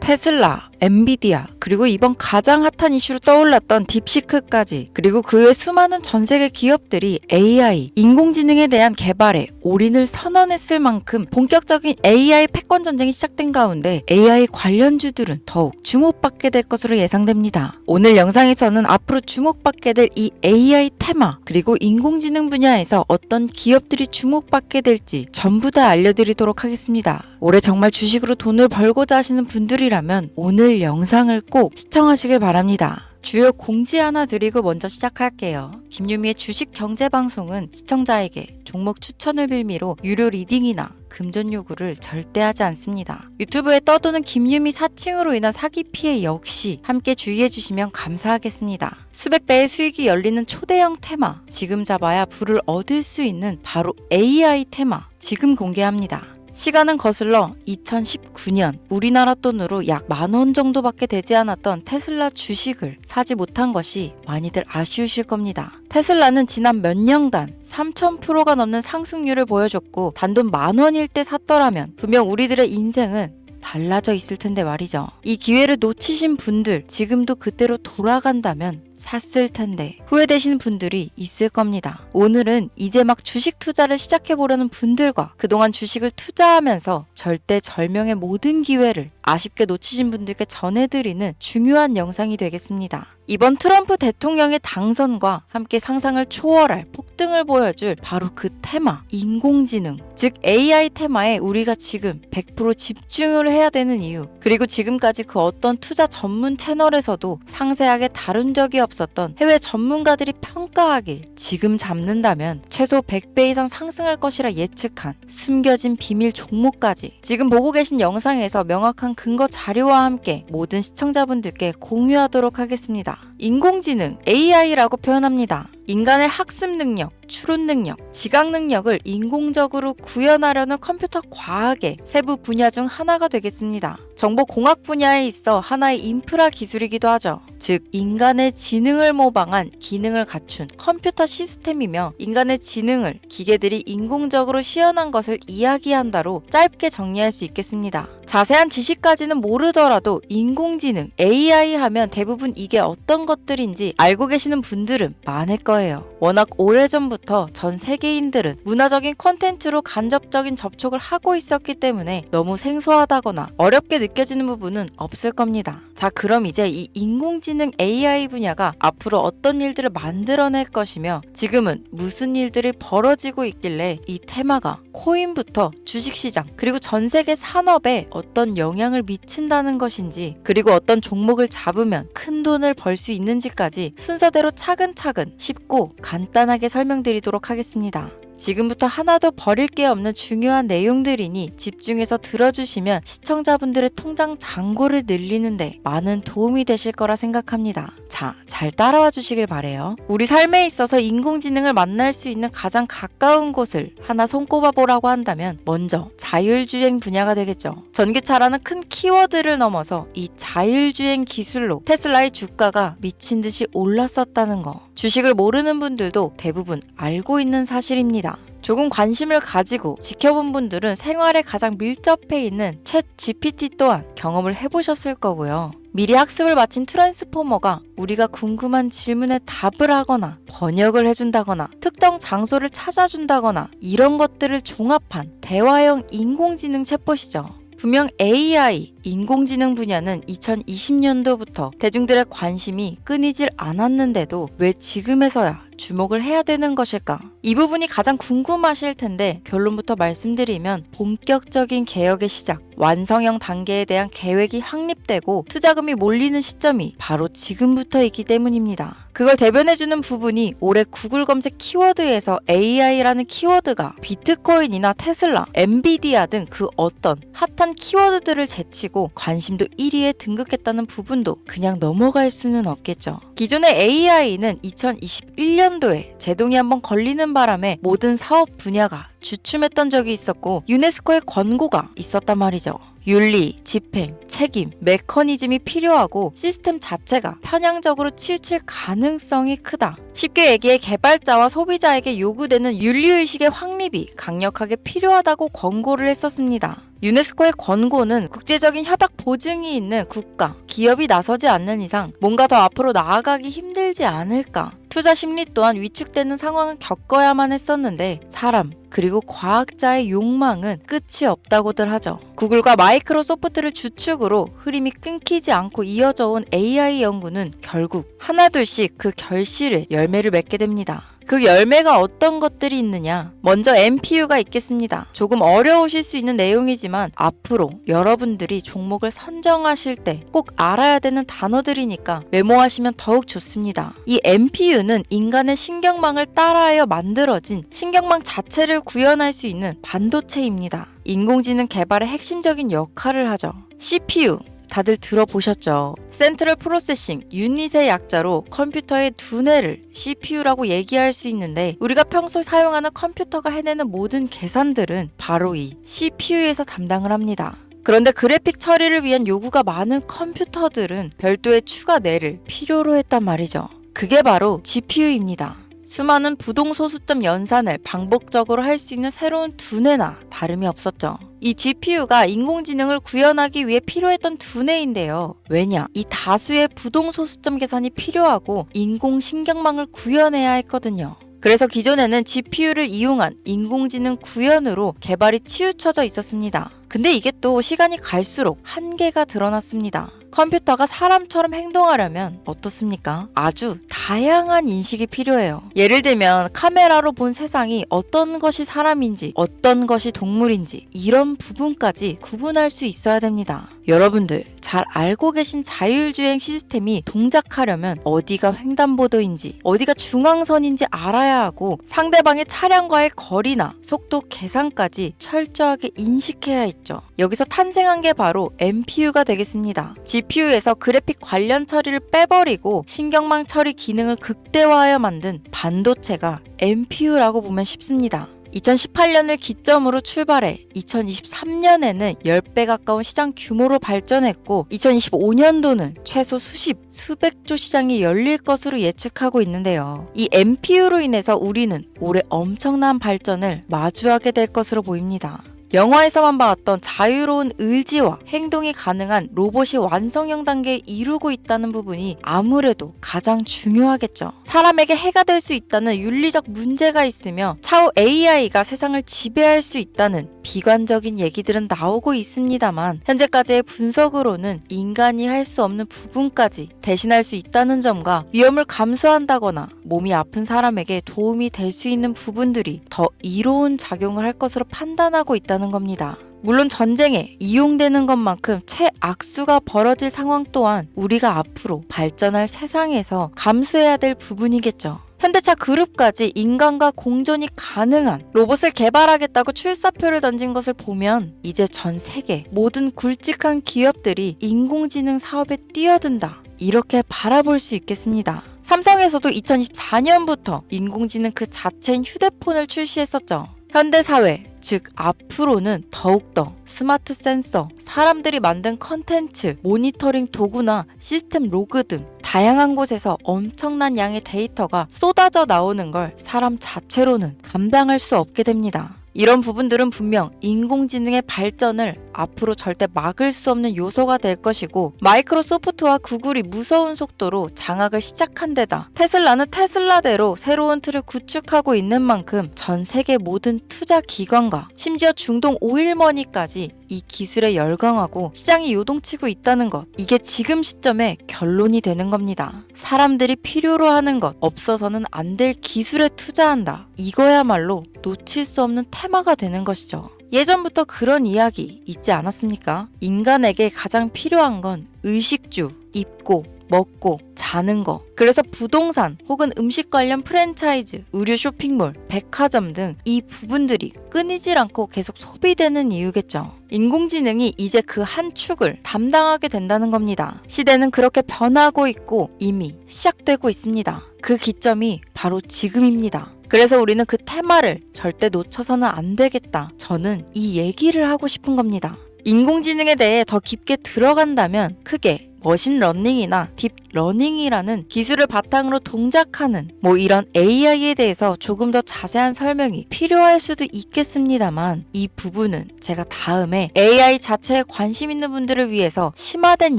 테슬라, 엔비디아, 그리고 이번 가장 핫한 이슈로 떠올랐던 딥시크까지, 그리고 그 외 수많은 전 세계 기업들이 AI, 인공지능에 대한 개발에 올인을 선언했을 만큼 본격적인 AI 패권 전쟁이 시작된 가운데 AI 관련주들은 더욱 주목받게 될 것으로 예상됩니다. 오늘 영상에서는 앞으로 주목받게 될 이 AI 테마, 그리고 인공지능 분야에서 어떤 기업들이 주목받게 될지 전부 다 알려드리도록 하겠습니다. 올해 정말 주식으로 돈을 벌고자 하시는 분들이라면 오늘 영상을 꼭 시청하시길 바랍니다. 주요 공지 하나 드리고 먼저 시작할게요. 김유미의 주식 경제 방송은 시청자에게 종목 추천을 빌미로 유료 리딩이나 금전 요구를 절대 하지 않습니다. 유튜브에 떠도는 김유미 사칭으로 인한 사기 피해 역시 함께 주의해 주시면 감사하겠습니다. 수백 배의 수익이 열리는 초대형 테마, 지금 잡아야 부를 얻을 수 있는 바로 AI 테마, 지금 공개합니다. 시간은 거슬러 2019년 우리나라 돈으로 약 10,000원 정도밖에 되지 않았던 테슬라 주식을 사지 못한 것이 많이들 아쉬우실 겁니다. 테슬라는 지난 몇 년간 3000%가 넘는 상승률을 보여줬고 단돈 10,000원일 때 샀더라면 분명 우리들의 인생은 달라져 있을 텐데 말이죠. 이 기회를 놓치신 분들, 지금도 그때로 돌아간다면 샀을 텐데 후회되시는 분들이 있을 겁니다. 오늘은 이제 막 주식 투자를 시작해보려는 분들과 그동안 주식을 투자하면서 절대절명의 모든 기회를 아쉽게 놓치신 분들께 전해드리는 중요한 영상이 되겠습니다. 이번 트럼프 대통령의 당선과 함께 상상을 초월할 폭등을 보여줄 바로 그 테마, 인공지능, 즉 AI 테마에 우리가 지금 100% 집중을 해야 되는 이유, 그리고 지금까지 그 어떤 투자 전문 채널에서도 상세하게 다룬 적이 없었던 해외 전문가들이 평가하길 지금 잡는다면 최소 100배 이상 상승할 것이라 예측한 숨겨진 비밀 종목까지 지금 보고 계신 영상에서 명확한 근거 자료와 함께 모든 시청자분들께 공유하도록 하겠습니다. 인공지능, AI라고 표현합니다. 인간의 학습 능력, 추론 능력, 지각 능력을 인공적으로 구현하려는 컴퓨터 과학의 세부 분야 중 하나가 되겠습니다. 정보공학 분야에 있어 하나의 인프라 기술이기도 하죠. 즉, 인간의 지능을 모방한 기능을 갖춘 컴퓨터 시스템이며 인간의 지능을 기계들이 인공적으로 시연한 것을 이야기한다로 짧게 정리할 수 있겠습니다. 자세한 지식까지는 모르더라도 인공지능, AI 하면 대부분 이게 어떤 것들인지 알고 계시는 분들은 많을 거예요. 워낙 오래전부터 전 세계인들은 문화적인 콘텐츠로 간접적인 접촉을 하고 있었기 때문에 너무 생소하다거나 어렵게 느껴지는 부분은 없을 겁니다. 자, 그럼 이제 이 인공지능 AI 분야가 앞으로 어떤 일들을 만들어낼 것이며 지금은 무슨 일들이 벌어지고 있길래 이 테마가 코인부터 주식시장 그리고 전 세계 산업에 어떤 영향을 미친다는 것인지, 그리고 어떤 종목을 잡으면 큰 돈을 벌 수 있는지까지 순서대로 차근차근 쉽고 간단하게 설명드리도록 하겠습니다. 지금부터 하나도 버릴 게 없는 중요한 내용들이니 집중해서 들어주시면 시청자분들의 통장 잔고를 늘리는데 많은 도움이 되실 거라 생각합니다. 자, 잘 따라와 주시길 바래요. 우리 삶에 있어서 인공지능을 만날 수 있는 가장 가까운 곳을 하나 손꼽아 보라고 한다면 먼저 자율주행 분야가 되겠죠. 전기차라는 큰 키워드를 넘어서 이 자율주행 기술로 테슬라의 주가가 미친 듯이 올랐었다는 거, 주식을 모르는 분들도 대부분 알고 있는 사실입니다. 조금 관심을 가지고 지켜본 분들은 생활에 가장 밀접해 있는 챗 GPT 또한 경험을 해보셨을 거고요. 미리 학습을 마친 트랜스포머가 우리가 궁금한 질문에 답을 하거나 번역을 해준다거나 특정 장소를 찾아준다거나 이런 것들을 종합한 대화형 인공지능 챗봇이죠. 분명 AI, 인공지능 분야는 2020년도부터 대중들의 관심이 끊이질 않았는데도 왜 지금에서야 주목을 해야 되는 것일까? 이 부분이 가장 궁금하실 텐데 결론부터 말씀드리면 본격적인 개혁의 시작, 완성형 단계에 대한 계획이 확립되고 투자금이 몰리는 시점이 바로 지금부터이기 때문입니다. 그걸 대변해주는 부분이 올해 구글 검색 키워드에서 AI라는 키워드가 비트코인이나 테슬라, 엔비디아 등 그 어떤 핫한 키워드들을 제치고 관심도 1위에 등극했다는 부분도 그냥 넘어갈 수는 없겠죠. 기존의 AI는 2021년도에 제동이 한번 걸리는 바람에 모든 사업 분야가 주춤했던 적이 있었고 유네스코의 권고가 있었단 말이죠. 윤리, 집행, 책임, 메커니즘이 필요하고 시스템 자체가 편향적으로 치우칠 가능성이 크다. 쉽게 얘기해 개발자와 소비자에게 요구되는 윤리의식의 확립이 강력하게 필요하다고 권고를 했었습니다. 유네스코의 권고는 국제적인 협약 보증이 있는 국가, 기업이 나서지 않는 이상 뭔가 더 앞으로 나아가기 힘들지 않을까. 투자 심리 또한 위축되는 상황을 겪어야만 했었는데 사람, 그리고 과학자의 욕망은 끝이 없다고들 하죠. 구글과 마이크로소프트를 주축으로 흐름이 끊기지 않고 이어져 온 AI 연구는 결국 하나둘씩 그 결실의 열매를 맺게 됩니다. 그 열매가 어떤 것들이 있느냐? 먼저 MPU가 있겠습니다. 조금 어려우실 수 있는 내용이지만 앞으로 여러분들이 종목을 선정하실 때 꼭 알아야 되는 단어들이니까 메모하시면 더욱 좋습니다. 이 MPU는 인간의 신경망을 따라하여 만들어진 신경망 자체를 구현할 수 있는 반도체입니다. 인공지능 개발의 핵심적인 역할을 하죠. CPU 다들 들어보셨죠? 센트럴 프로세싱 유닛의 약자로 컴퓨터의 두뇌를 CPU라고 얘기할 수 있는데 우리가 평소 사용하는 컴퓨터가 해내는 모든 계산들은 바로 이 CPU에서 담당을 합니다. 그런데 그래픽 처리를 위한 요구가 많은 컴퓨터들은 별도의 추가 뇌를 필요로 했단 말이죠. 그게 바로 GPU입니다. 수많은 부동소수점 연산을 반복적으로 할 수 있는 새로운 두뇌나 다름이 없었죠. 이 GPU가 인공지능을 구현하기 위해 필요했던 두뇌인데요. 왜냐? 이 다수의 부동소수점 계산이 필요하고 인공신경망을 구현해야 했거든요. 그래서 기존에는 GPU를 이용한 인공지능 구현으로 개발이 치우쳐져 있었습니다. 근데 이게 또 시간이 갈수록 한계가 드러났습니다. 컴퓨터가 사람처럼 행동하려면 어떻습니까? 아주 다양한 인식이 필요해요. 예를 들면 카메라로 본 세상이 어떤 것이 사람인지 어떤 것이 동물인지 이런 부분까지 구분할 수 있어야 됩니다. 여러분들 잘 알고 계신 자율주행 시스템이 동작하려면 어디가 횡단보도인지 어디가 중앙선인지 알아야 하고 상대방의 차량과의 거리나 속도 계산까지 철저하게 인식해야 있죠. 여기서 탄생한 게 바로 MPU가 되겠습니다. GPU에서 그래픽 관련 처리를 빼버리고 신경망 처리 기능을 극대화하여 만든 반도체가 MPU라고 보면 쉽습니다. 2018년을 기점으로 출발해 2023년에는 10배 가까운 시장 규모로 발전했고 2025년도는 최소 수백조 시장이 열릴 것으로 예측하고 있는데요. 이 MPU로 인해서 우리는 올해 엄청난 발전을 마주하게 될 것으로 보입니다. 영화에서만 봤던 자유로운 의지와 행동이 가능한 로봇이 완성형 단계에 이루고 있다는 부분이 아무래도 가장 중요하겠죠. 사람에게 해가 될 수 있다는 윤리적 문제가 있으며 차후 AI가 세상을 지배할 수 있다는 비관적인 얘기들은 나오고 있습니다만 현재까지의 분석으로는 인간이 할 수 없는 부분까지 대신할 수 있다는 점과 위험을 감수한다거나 몸이 아픈 사람에게 도움이 될 수 있는 부분들이 더 이로운 작용을 할 것으로 판단하고 있다는 겁니다. 물론 전쟁에 이용되는 것만큼 최악수가 벌어질 상황 또한 우리가 앞으로 발전할 세상에서 감수해야 될 부분이겠죠. 현대차 그룹까지 인간과 공존이 가능한 로봇을 개발하겠다고 출사표를 던진 것을 보면 이제 전 세계 모든 굵직한 기업들이 인공지능 사업에 뛰어든다. 이렇게 바라볼 수 있겠습니다. 삼성에서도 2024년부터 인공지능 그 자체인 휴대폰을 출시했었죠. 현대사회, 즉 앞으로는 더욱더 스마트 센서, 사람들이 만든 컨텐츠, 모니터링 도구나 시스템 로그 등 다양한 곳에서 엄청난 양의 데이터가 쏟아져 나오는 걸 사람 자체로는 감당할 수 없게 됩니다. 이런 부분들은 분명 인공지능의 발전을 앞으로 절대 막을 수 없는 요소가 될 것이고 마이크로소프트와 구글이 무서운 속도로 장악을 시작한 데다 테슬라는 테슬라대로 새로운 틀을 구축하고 있는 만큼 전 세계 모든 투자 기관과 심지어 중동 오일머니까지 이 기술에 열광하고 시장이 요동치고 있다는 것, 이게 지금 시점에 결론이 되는 겁니다. 사람들이 필요로 하는 것, 없어서는 안 될 기술에 투자한다. 이거야말로 놓칠 수 없는 테마가 되는 것이죠. 예전부터 그런 이야기 있지 않았습니까? 인간에게 가장 필요한 건 의식주, 입고, 먹고, 자는 거. 그래서 부동산 혹은 음식 관련 프랜차이즈, 의류 쇼핑몰, 백화점 등 이 부분들이 끊이질 않고 계속 소비되는 이유겠죠. 인공지능이 이제 그 한 축을 담당하게 된다는 겁니다. 시대는 그렇게 변하고 있고 이미 시작되고 있습니다. 그 기점이 바로 지금입니다. 그래서 우리는 그 테마를 절대 놓쳐서는 안 되겠다. 저는 이 얘기를 하고 싶은 겁니다. 인공지능에 대해 더 깊게 들어간다면 크게 머신러닝이나 딥러닝이라는 기술을 바탕으로 동작하는 이런 AI에 대해서 조금 더 자세한 설명이 필요할 수도 있겠습니다만 이 부분은 제가 다음에 AI 자체에 관심 있는 분들을 위해서 심화된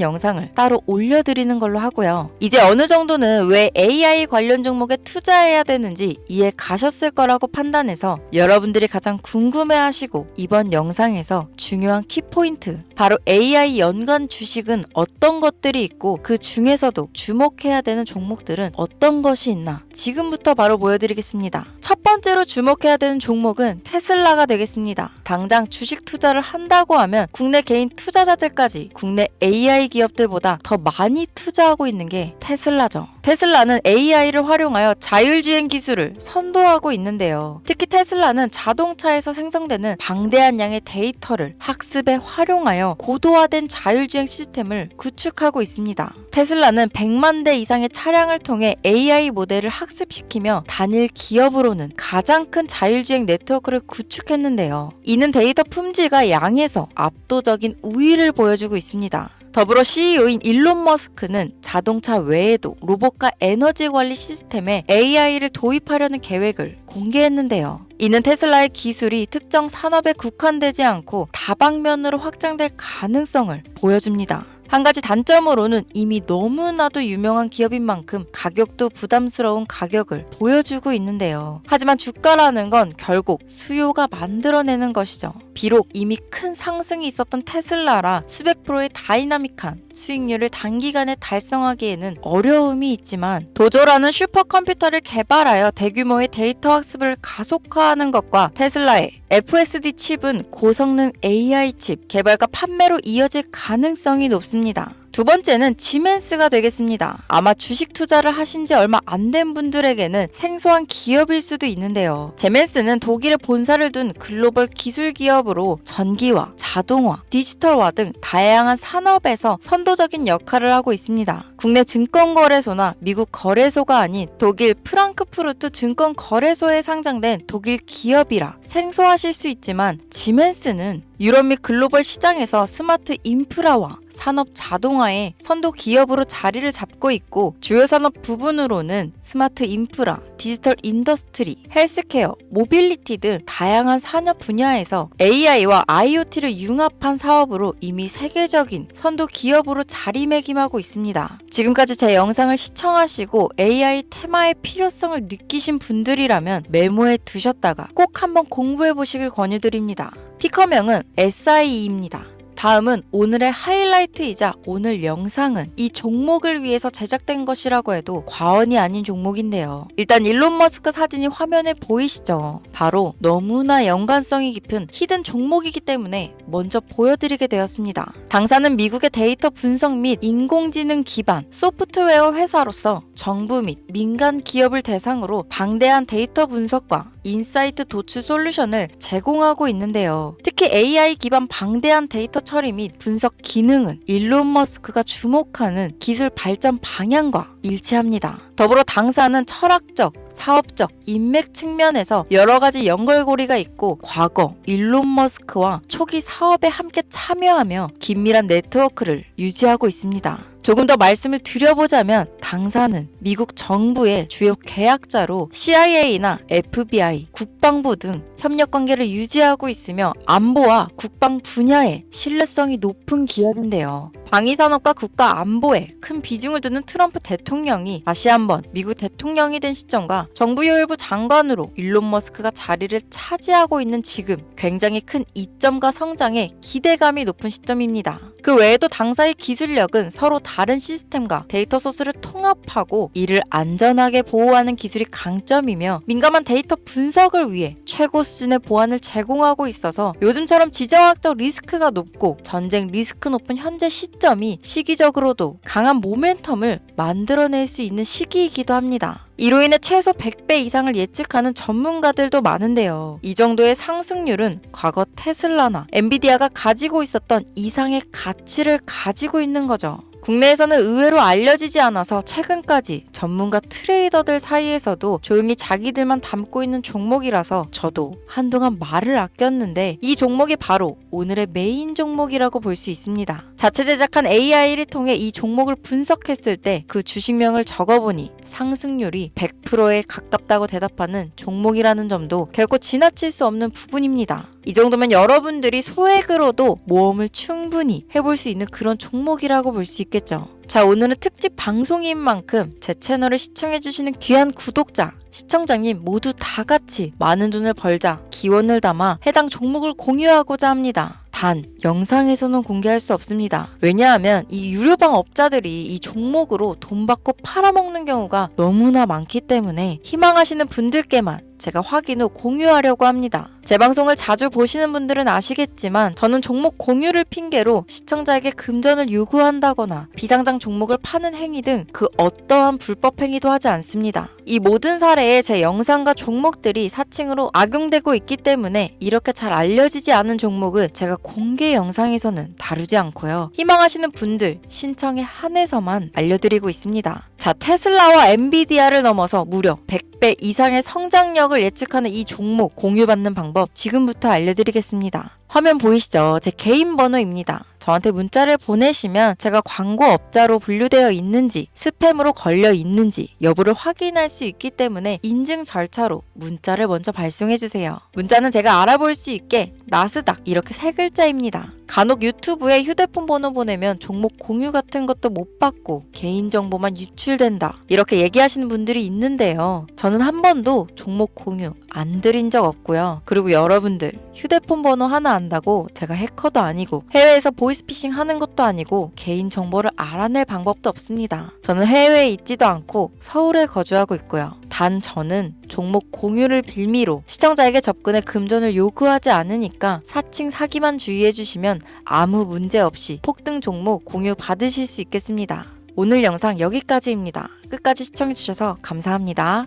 영상을 따로 올려드리는 걸로 하고요. 이제 어느 정도는 왜 AI 관련 종목에 투자해야 되는지 이해 가셨을 거라고 판단해서 여러분들이 가장 궁금해하시고 이번 영상에서 중요한 키포인트 바로 AI 연관 주식은 어떤 것들이 있고 그 중에서도 주목해야 되는 종목들은 어떤 것이 있나 지금부터 바로 보여드리겠습니다. 첫 번째로 주목해야 되는 종목은 테슬라가 되겠습니다. 당장 주식 투자를 한다고 하면 국내 개인 투자자들까지 국내 AI 기업들보다 더 많이 투자하고 있는 게 테슬라죠. 테슬라는 AI를 활용하여 자율주행 기술을 선도하고 있는데요. 특히 테슬라는 자동차에서 생성되는 방대한 양의 데이터를 학습에 활용하여 고도화된 자율주행 시스템을 구축하고 있습니다. 테슬라는 100만 대 이상의 차량을 통해 AI 모델을 학습시키며 단일 기업으로는 가장 큰 자율주행 네트워크를 구축했는데요. 이는 데이터 품질과 양에서 압도적인 우위를 보여주고 있습니다. 더불어 CEO인 일론 머스크는 자동차 외에도 로봇과 에너지 관리 시스템에 AI를 도입하려는 계획을 공개했는데요. 이는 테슬라의 기술이 특정 산업에 국한되지 않고 다방면으로 확장될 가능성을 보여줍니다. 한 가지 단점으로는 이미 너무나도 유명한 기업인 만큼 가격도 부담스러운 가격을 보여주고 있는데요. 하지만 주가라는 건 결국 수요가 만들어내는 것이죠. 비록 이미 큰 상승이 있었던 테슬라라 수백 프로의 다이나믹한 수익률을 단기간에 달성하기에는 어려움이 있지만 도조라는 슈퍼컴퓨터를 개발하여 대규모의 데이터 학습을 가속화하는 것과 테슬라의 FSD 칩은 고성능 AI 칩 개발과 판매로 이어질 가능성이 높습니다. 두 번째는 지멘스가 되겠습니다. 아마 주식 투자를 하신 지 얼마 안 된 분들에게는 생소한 기업일 수도 있는데요. 지멘스는 독일에 본사를 둔 글로벌 기술 기업으로 전기화, 자동화, 디지털화 등 다양한 산업에서 선도적인 역할을 하고 있습니다. 국내 증권거래소나 미국 거래소가 아닌 독일 프랑크푸르트 증권거래소에 상장된 독일 기업이라 생소하실 수 있지만 지멘스는 유럽 및 글로벌 시장에서 스마트 인프라와 산업 자동화의 선도 기업으로 자리를 잡고 있고 주요 산업 부분으로는 스마트 인프라, 디지털 인더스트리, 헬스케어, 모빌리티 등 다양한 산업 분야에서 AI와 IoT를 융합한 사업으로 이미 세계적인 선도 기업으로 자리매김하고 있습니다. 지금까지 제 영상을 시청하시고 AI 테마의 필요성을 느끼신 분들이라면 메모해 두셨다가 꼭 한번 공부해 보시길 권유드립니다. 티커명은 SIE입니다. 다음은 오늘의 하이라이트이자 오늘 영상은 이 종목을 위해서 제작된 것이라고 해도 과언이 아닌 종목인데요. 일단 일론 머스크 사진이 화면에 보이시죠? 바로 너무나 연관성이 깊은 히든 종목이기 때문에 먼저 보여드리게 되었습니다. 당사는 미국의 데이터 분석 및 인공지능 기반 소프트웨어 회사로서 정부 및 민간 기업을 대상으로 방대한 데이터 분석과 인사이트 도출 솔루션을 제공하고 있는데요. 특히 AI 기반 방대한 데이터 처리 및 분석 기능은 일론 머스크가 주목하는 기술 발전 방향과 일치합니다. 더불어 당사는 철학적, 사업적, 인맥 측면에서 여러 가지 연결고리가 있고 과거 일론 머스크와 초기 사업에 함께 참여하며 긴밀한 네트워크를 유지하고 있습니다. 조금 더 말씀을 드려보자면 당사는 미국 정부의 주요 계약자로 CIA나 FBI, 국방부 등 협력 관계를 유지하고 있으며 안보와 국방 분야에 신뢰성이 높은 기업인데요. 방위산업과 국가 안보에 큰 비중을 두는 트럼프 대통령이 다시 한번 미국 대통령이 된 시점과 정부요일부 장관으로 일론 머스크가 자리를 차지하고 있는 지금 굉장히 큰 이점과 성장에 기대감이 높은 시점입니다. 그 외에도 당사의 기술력은 서로 다른 시스템과 데이터 소스를 통합하고 이를 안전하게 보호하는 기술이 강점이며 민감한 데이터 분석을 위해 최고 수준의 보안을 제공하고 있어서 요즘처럼 지정학적 리스크가 높고 전쟁 리스크 높은 현재 시점이 시기적으로도 강한 모멘텀을 만들어낼 수 있는 시기이기도 합니다. 이로 인해 최소 100배 이상을 예측하는 전문가들도 많은데요. 이 정도의 상승률은 과거 테슬라나 엔비디아가 가지고 있었던 이상의 가치를 가지고 있는 거죠. 국내에서는 의외로 알려지지 않아서 최근까지 전문가 트레이더들 사이에서도 조용히 자기들만 담고 있는 종목이라서 저도 한동안 말을 아꼈는데 이 종목이 바로 오늘의 메인 종목이라고 볼 수 있습니다. 자체 제작한 AI를 통해 이 종목을 분석했을 때 그 주식명을 적어보니 상승률이 100%에 가깝다고 대답하는 종목이라는 점도 결코 지나칠 수 없는 부분입니다. 이 정도면 여러분들이 소액으로도 모험을 충분히 해볼 수 있는 그런 종목이라고 볼 수 있겠죠. 자, 오늘은 특집 방송인 만큼 제 채널을 시청해주시는 귀한 구독자, 시청자님 모두 다 같이 많은 돈을 벌자 기원을 담아 해당 종목을 공유하고자 합니다. 단, 영상에서는 공개할 수 없습니다. 왜냐하면 이 유료방 업자들이 이 종목으로 돈 받고 팔아먹는 경우가 너무나 많기 때문에 희망하시는 분들께만 제가 확인 후 공유하려고 합니다. 제 방송을 자주 보시는 분들은 아시겠지만 저는 종목 공유를 핑계로 시청자에게 금전을 요구한다거나 비상장 종목을 파는 행위 등 그 어떠한 불법 행위도 하지 않습니다. 이 모든 사례에 제 영상과 종목들이 사칭으로 악용되고 있기 때문에 이렇게 잘 알려지지 않은 종목은 제가 공개 영상에서는 다루지 않고요. 희망하시는 분들 신청에 한해서만 알려드리고 있습니다. 자, 테슬라와 엔비디아를 넘어서 무려 100배 이상의 성장력을 예측하는 이 종목 공유받는 방법 지금부터 알려드리겠습니다. 화면 보이시죠? 제 개인 번호입니다. 저한테 문자를 보내시면 제가 광고업자로 분류되어 있는지 스팸으로 걸려 있는지 여부를 확인할 수 있기 때문에 인증 절차로 문자를 먼저 발송해주세요. 문자는 제가 알아볼 수 있게 나스닥 이렇게 세 글자입니다. 간혹 유튜브에 휴대폰 번호 보내면 종목 공유 같은 것도 못 받고 개인정보만 유출된다 이렇게 얘기하시는 분들이 있는데요. 저는 한 번도 종목 공유 안 드린 적 없고요. 그리고 여러분들 휴대폰 번호 하나 안다고 제가 해커도 아니고 해외에서 보이스피싱 하는 것도 아니고 개인정보를 알아낼 방법도 없습니다. 저는 해외에 있지도 않고 서울에 거주하고 있고요. 단 저는 종목 공유를 빌미로 시청자에게 접근해 금전을 요구하지 않으니까 사칭 사기만 주의해주시면 아무 문제 없이 폭등 종목 공유 받으실 수 있겠습니다. 오늘 영상 여기까지입니다. 끝까지 시청해주셔서 감사합니다.